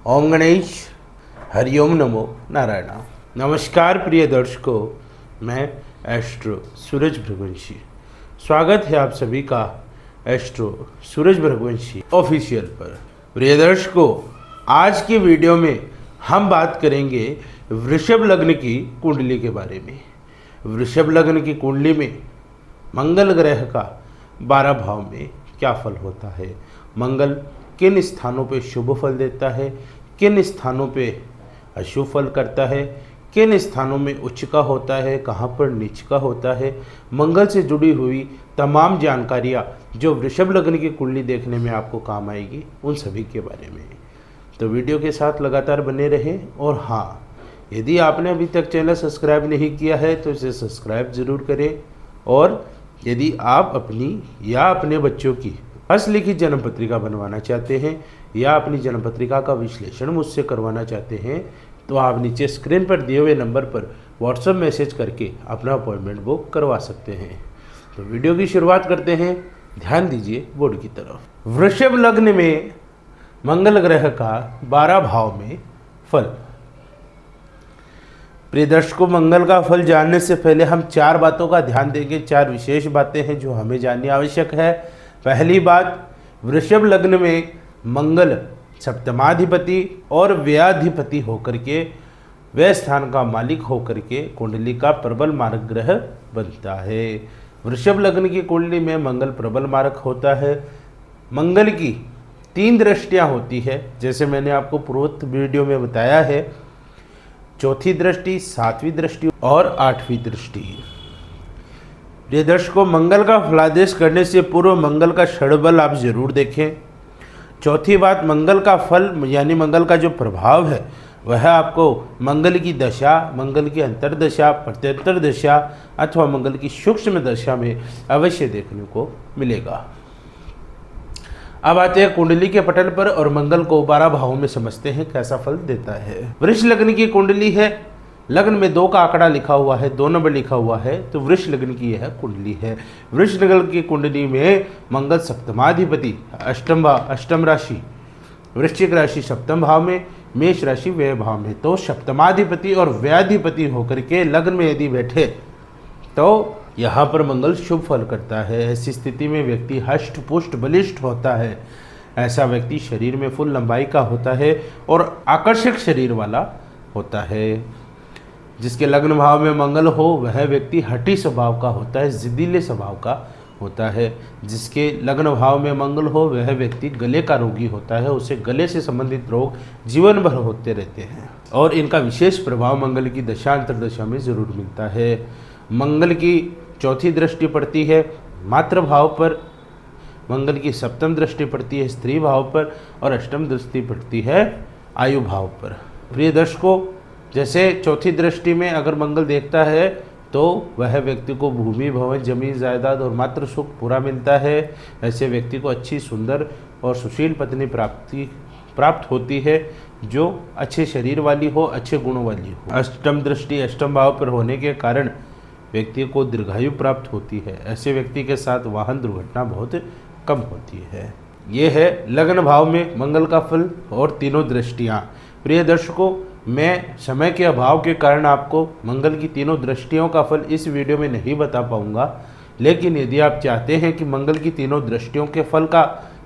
ओम गणेश हरिओम नमो नारायण। नमस्कार प्रिय दर्शकों, मैं एस्ट्रो सूरज भृगवंशी। स्वागत है आप सभी का एस्ट्रो सूरज भृगवंशी ऑफिशियल पर। प्रिय दर्शकों, आज की वीडियो में हम बात करेंगे वृषभ लग्न की कुंडली के बारे में। वृषभ लग्न की कुंडली में मंगल ग्रह का 12 भाव में क्या फल होता है, मंगल किन स्थानों पे शुभ फल देता है, किन स्थानों पे अशुभ फल करता है, किन स्थानों में उच्च का होता है, कहाँ पर नीच का होता है, मंगल से जुड़ी हुई तमाम जानकारियाँ जो वृषभ लग्न की कुंडली देखने में आपको काम आएगी, उन सभी के बारे में। तो वीडियो के साथ लगातार बने रहें। और हाँ, यदि आपने अभी तक चैनल सब्सक्राइब नहीं किया है तो इसे सब्सक्राइब ज़रूर करें। और यदि आप अपनी या अपने बच्चों की हस्तलिखित जन्म पत्रिका बनवाना चाहते हैं या अपनी जन्म पत्रिका का विश्लेषण मुझसे करवाना चाहते हैं तो आप नीचे स्क्रीन पर दिए हुए नंबर पर व्हाट्सएप मैसेज करके अपना अपॉइंटमेंट बुक करवा सकते हैं। तो वीडियो की शुरुआत करते हैं। ध्यान दीजिए बोर्ड की तरफ। वृषभ लग्न में मंगल ग्रह का 12 भाव में फल। प्रिय दर्शकों, मंगल का फल जानने से पहले हम 4 बातों का ध्यान देंगे। 4 विशेष बातें हैं जो हमें जाननी आवश्यक है। पहली बात, वृषभ लग्न में मंगल सप्तमाधिपति और व्ययाधिपति होकर के व्यय स्थान का मालिक होकर के कुंडली का प्रबल मारक ग्रह बनता है। वृषभ लग्न की कुंडली में मंगल प्रबल मारक होता है। मंगल की 3 दृष्टियां होती है, जैसे मैंने आपको पूर्वोक्त वीडियो में बताया है। चौथी दृष्टि, 7वीं दृष्टि और 8वीं दृष्टि। प्रिय दर्शकों, मंगल का फलादेश करने से पूर्व मंगल का षड़बल आप जरूर देखें। चौथी बात, मंगल का फल यानी मंगल का जो प्रभाव है वह आपको मंगल की दशा, मंगल की अंतर्दशा, प्रत्यंतर दशा अथवा मंगल की सूक्ष्म दशा में अवश्य देखने को मिलेगा। अब आते हैं कुंडली के पटल पर और मंगल को 12 भावों में समझते हैं कैसा फल देता है। वृष लग्न की कुंडली है। लग्न में 2 का आंकड़ा लिखा हुआ है, 2 नंबर लिखा हुआ है, तो वृष लग्न की यह कुंडली है। वृष लग्न की कुंडली में मंगल सप्तमाधिपति, अष्टम राशि, वृश्चिक राशि सप्तम भाव में, मेष राशि व्यय भाव में। तो सप्तमाधिपति और व्ययाधिपति होकर के लग्न में यदि बैठे तो यहाँ पर मंगल शुभ फल करता है। ऐसी स्थिति में व्यक्ति हष्ट पुष्ट बलिष्ठ होता है। ऐसा व्यक्ति शरीर में फुल लंबाई का होता है और आकर्षक शरीर वाला होता है। जिसके लग्न भाव में मंगल हो वह व्यक्ति हठी स्वभाव का होता है, जिद्दीले स्वभाव का होता है। जिसके लग्न भाव में मंगल हो वह व्यक्ति गले का रोगी होता है, उसे गले से संबंधित रोग जीवन भर होते रहते हैं और इनका विशेष प्रभाव मंगल की दशा अंतर्दशा में जरूर मिलता है। मंगल की चौथी दृष्टि पड़ती है मातृ भाव पर, मंगल की सप्तम दृष्टि पड़ती है स्त्री भाव पर और अष्टम दृष्टि पड़ती है आयु भाव पर। प्रिय दर्शकों, जैसे चौथी दृष्टि में अगर मंगल देखता है तो वह व्यक्ति को भूमि, भवन, जमीन, जायदाद और मातृ सुख पूरा मिलता है। ऐसे व्यक्ति को अच्छी, सुंदर और सुशील पत्नी प्राप्त होती है जो अच्छे शरीर वाली हो, अच्छे गुणों वाली हो। अष्टम दृष्टि अष्टम भाव पर होने के कारण व्यक्ति को दीर्घायु प्राप्त होती है। ऐसे व्यक्ति के साथ वाहन दुर्घटना बहुत कम होती है। ये है लग्न भाव में मंगल का फल और तीनों दृष्टियाँ। प्रिय दर्शकों, मैं समय के अभाव के कारण आपको मंगल की तीनों दृष्टियों का फल इस वीडियो में नहीं बता पाऊंगा, लेकिन यदि आप चाहते हैं कि मंगल की तीनों दृष्टियों के फल का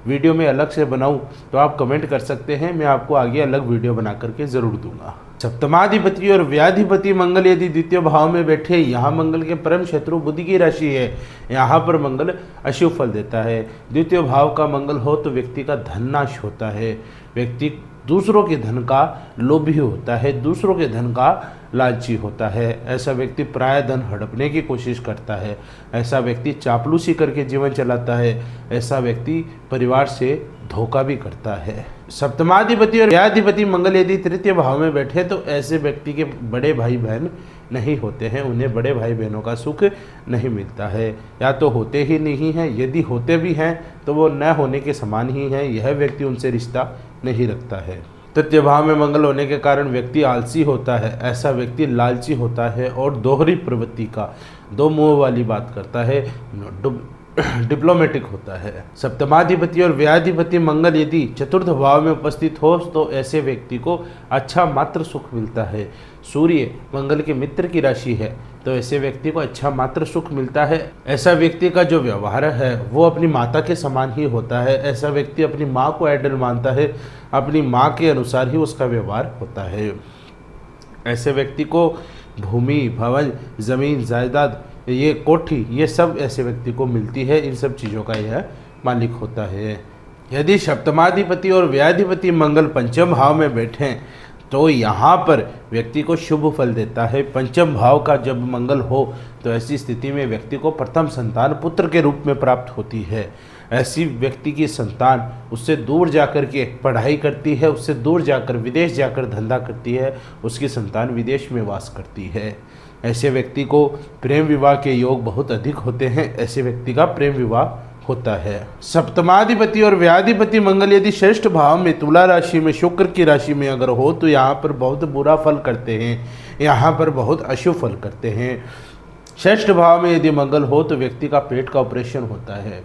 वीडियो में अलग से बनाऊं तो आप कमेंट कर सकते हैं, मैं आपको आगे अलग वीडियो बना करके ज़रूर दूंगा। सप्तमाधिपति और व्ययाधिपति मंगल यदि द्वितीय भाव में बैठे, यहाँ मंगल के परम शत्रु बुध की राशि है, यहाँ पर मंगल अशुभ फल देता है। द्वितीय भाव का मंगल हो तो व्यक्ति का धन नाश होता है, व्यक्ति दूसरों के धन का लोभी होता है, दूसरों के धन का लालची होता है। ऐसा व्यक्ति प्राय धन हड़पने की कोशिश करता है। ऐसा व्यक्ति चापलूसी करके जीवन चलाता है। ऐसा व्यक्ति परिवार से धोखा भी करता है। सप्तमाधिपति और व्ययाधिपति मंगल यदि तृतीय भाव में बैठे तो ऐसे व्यक्ति के बड़े भाई बहन नहीं होते हैं, उन्हें बड़े भाई बहनों का सुख नहीं मिलता है, या तो होते ही नहीं हैं, यदि होते भी हैं तो वो न होने के समान ही हैं। यह व्यक्ति उनसे रिश्ता नहीं रखता है। तृतीय भाव में मंगल होने के कारण व्यक्ति आलसी होता है। ऐसा व्यक्ति लालची होता है और दोहरी प्रवृत्ति का, दो मुंह वाली बात करता है, डिप्लोमेटिक होता है। सप्तमाधिपति और व्ययाधिपति मंगल यदि चतुर्थ भाव में उपस्थित हो तो ऐसे व्यक्ति को अच्छा मातृ सुख मिलता है। सूर्य मंगल के मित्र की राशि है तो ऐसे व्यक्ति को अच्छा मातृ सुख मिलता है। ऐसा व्यक्ति का जो व्यवहार है वो अपनी माता के समान ही होता है। ऐसा व्यक्ति अपनी माँ को आइडल मानता है, अपनी माँ के अनुसार ही उसका व्यवहार होता है। ऐसे व्यक्ति को भूमि, भवन, जमीन, जायदाद, ये कोठी, ये सब ऐसे व्यक्ति को मिलती है। इन सब चीज़ों का यह मालिक होता है। यदि सप्तमाधिपति और व्ययाधिपति मंगल पंचम भाव में बैठें तो यहाँ पर व्यक्ति को शुभ फल देता है। पंचम भाव का जब मंगल हो तो ऐसी स्थिति में व्यक्ति को प्रथम संतान पुत्र के रूप में प्राप्त होती है। ऐसी व्यक्ति की संतान उससे दूर जाकर के पढ़ाई करती है, उससे दूर जाकर विदेश जाकर धंधा करती है, उसकी संतान विदेश में वास करती है। ऐसे व्यक्ति को प्रेम विवाह के योग बहुत अधिक होते हैं। ऐसे व्यक्ति का प्रेम विवाह होता है। सप्तमाधिपति और व्ययाधिपति मंगल यदि षष्ठ भाव में तुला राशि में शुक्र की राशि में अगर हो तो यहाँ पर बहुत बुरा फल करते हैं, यहाँ पर बहुत अशुभ फल करते हैं। षष्ठ भाव में यदि मंगल हो तो व्यक्ति का पेट का ऑपरेशन होता है,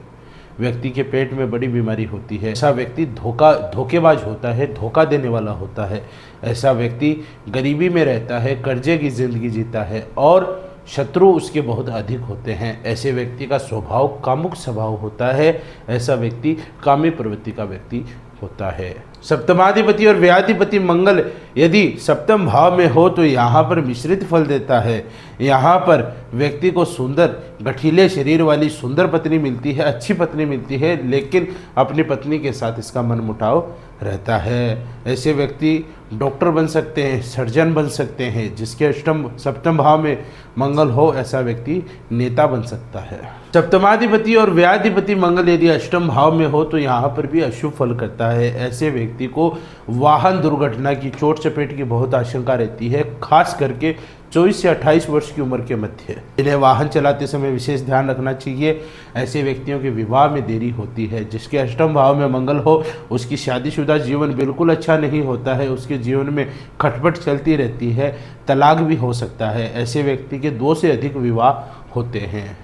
व्यक्ति के पेट में बड़ी बीमारी होती है। ऐसा व्यक्ति धोखेबाज होता है, धोखा देने वाला होता है। ऐसा व्यक्ति गरीबी में रहता है, कर्जे की जिंदगी जीता है और शत्रु उसके बहुत अधिक होते हैं। ऐसे व्यक्ति का स्वभाव कामुक स्वभाव होता है। ऐसा व्यक्ति कामी प्रवृत्ति का व्यक्ति होता है। सप्तमाधिपति और व्ययाधिपति मंगल यदि सप्तम भाव में हो तो यहाँ पर मिश्रित फल देता है। यहाँ पर व्यक्ति को सुंदर गठीले शरीर वाली सुंदर पत्नी मिलती है, अच्छी पत्नी मिलती है, लेकिन अपनी पत्नी के साथ इसका मनमुटाव रहता है। ऐसे व्यक्ति डॉक्टर बन सकते हैं, सर्जन बन सकते हैं। जिसके सप्तम भाव में मंगल हो ऐसा व्यक्ति नेता बन सकता है। सप्तमाधिपति और व्ययाधिपति मंगल यदि अष्टम भाव में हो तो यहाँ पर भी अशुभ फल करता है। ऐसे व्यक्ति को वाहन दुर्घटना की चोट चपेट की बहुत आशंका रहती है, खास करके 24 से 28 वर्ष की उम्र के मध्य। इन्हें वाहन चलाते समय विशेष ध्यान रखना चाहिए। ऐसे व्यक्तियों के विवाह में देरी होती है। जिसके अष्टम भाव में मंगल हो उसकी शादीशुदा जीवन बिल्कुल अच्छा नहीं होता है, उसके जीवन में खटपट चलती रहती है, तलाक भी हो सकता है। ऐसे व्यक्ति के 2 से अधिक विवाह होते हैं।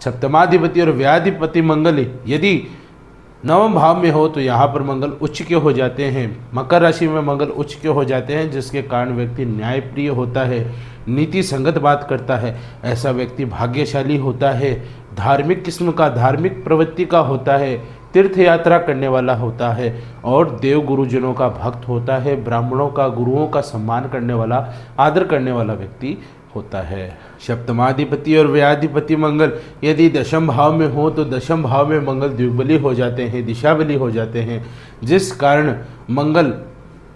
सप्तमाधिपति और व्ययाधिपति मंगल यदि नवम भाव में हो तो यहाँ पर मंगल उच्च के हो जाते हैं। मकर राशि में मंगल उच्च के हो जाते हैं, जिसके कारण व्यक्ति न्यायप्रिय होता है, नीति संगत बात करता है। ऐसा व्यक्ति भाग्यशाली होता है, धार्मिक किस्म का, धार्मिक प्रवृत्ति का होता है, तीर्थ यात्रा करने वाला होता है और देव गुरुजनों का भक्त होता है, ब्राह्मणों का, गुरुओं का सम्मान करने वाला, आदर करने वाला व्यक्ति होता है। सप्तमाधिपति और व्ययाधिपति मंगल यदि दशम भाव में हो तो दशम भाव में मंगल द्विबली हो जाते हैं, दिशाबली हो जाते हैं, जिस कारण मंगल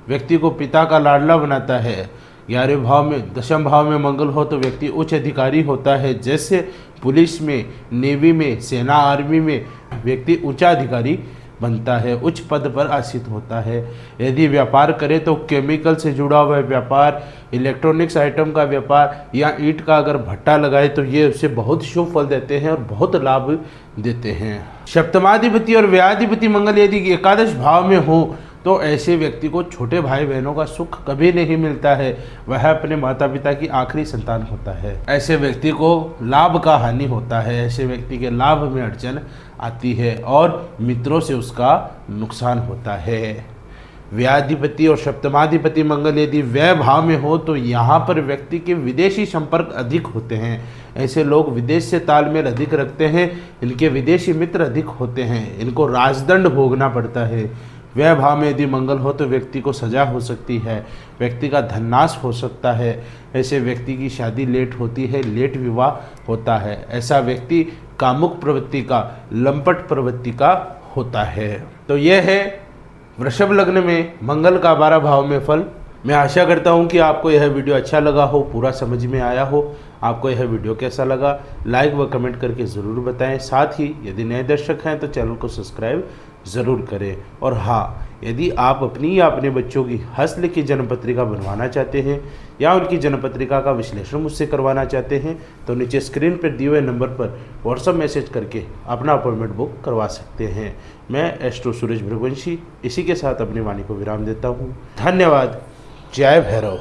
व्यक्ति को पिता का लाडला बनाता है। 11वें भाव में, दशम भाव में मंगल हो तो व्यक्ति उच्च अधिकारी होता है। जैसे पुलिस में, नेवी में, सेना, आर्मी में व्यक्ति ऊंचा अधिकारी बनता है, उच्च पद पर आसीत होता है। यदि व्यापार करे तो केमिकल से जुड़ा हुआ व्यापार, इलेक्ट्रॉनिक्स आइटम का व्यापार या ईंट का अगर भट्टा लगाए तो ये उसे बहुत शुभ फल देते हैं और बहुत लाभ देते हैं। सप्तमाधिपति और व्ययाधिपति मंगल यदि एकादश भाव में हो तो ऐसे व्यक्ति को छोटे भाई बहनों का सुख कभी नहीं मिलता है। वह अपने माता पिता की आखिरी संतान होता है। ऐसे व्यक्ति को लाभ का हानि होता है। ऐसे व्यक्ति के लाभ में अड़चन आती है और मित्रों से उसका नुकसान होता है। व्ययाधिपति और सप्तमाधिपति मंगल यदि व्यय भाव में हो तो यहाँ पर व्यक्ति के विदेशी संपर्क अधिक होते हैं। ऐसे लोग विदेश से तालमेल अधिक रखते हैं, इनके विदेशी मित्र अधिक होते हैं, इनको राजदंड भोगना पड़ता है। व्यय भाव में यदि मंगल हो तो व्यक्ति को सजा हो सकती है, व्यक्ति का धननाश हो सकता है। ऐसे व्यक्ति की शादी लेट होती है, लेट विवाह होता है। ऐसा व्यक्ति कामुक प्रवृत्ति का, लंपट प्रवृत्ति का होता है। तो यह है वृषभ लग्न में मंगल का 12 भाव में फल। मैं आशा करता हूं कि आपको यह वीडियो अच्छा लगा हो, पूरा समझ में आया हो। आपको यह वीडियो कैसा लगा लाइक व कमेंट करके ज़रूर बताएं। साथ ही यदि नए दर्शक हैं तो चैनल को सब्सक्राइब ज़रूर करें। और हाँ, यदि आप अपनी या अपने बच्चों की हस्तलिखित जन्म पत्रिका बनवाना चाहते हैं या उनकी जन्म पत्रिका का विश्लेषण मुझसे करवाना चाहते हैं तो नीचे स्क्रीन पर दिए हुए नंबर पर व्हाट्सएप मैसेज करके अपना अपॉइंटमेंट बुक करवा सकते हैं। मैं एस्ट्रो सुरेश भृगवंशी इसी के साथ अपनी वाणी को विराम देता हूँ। धन्यवाद। जय भैरव।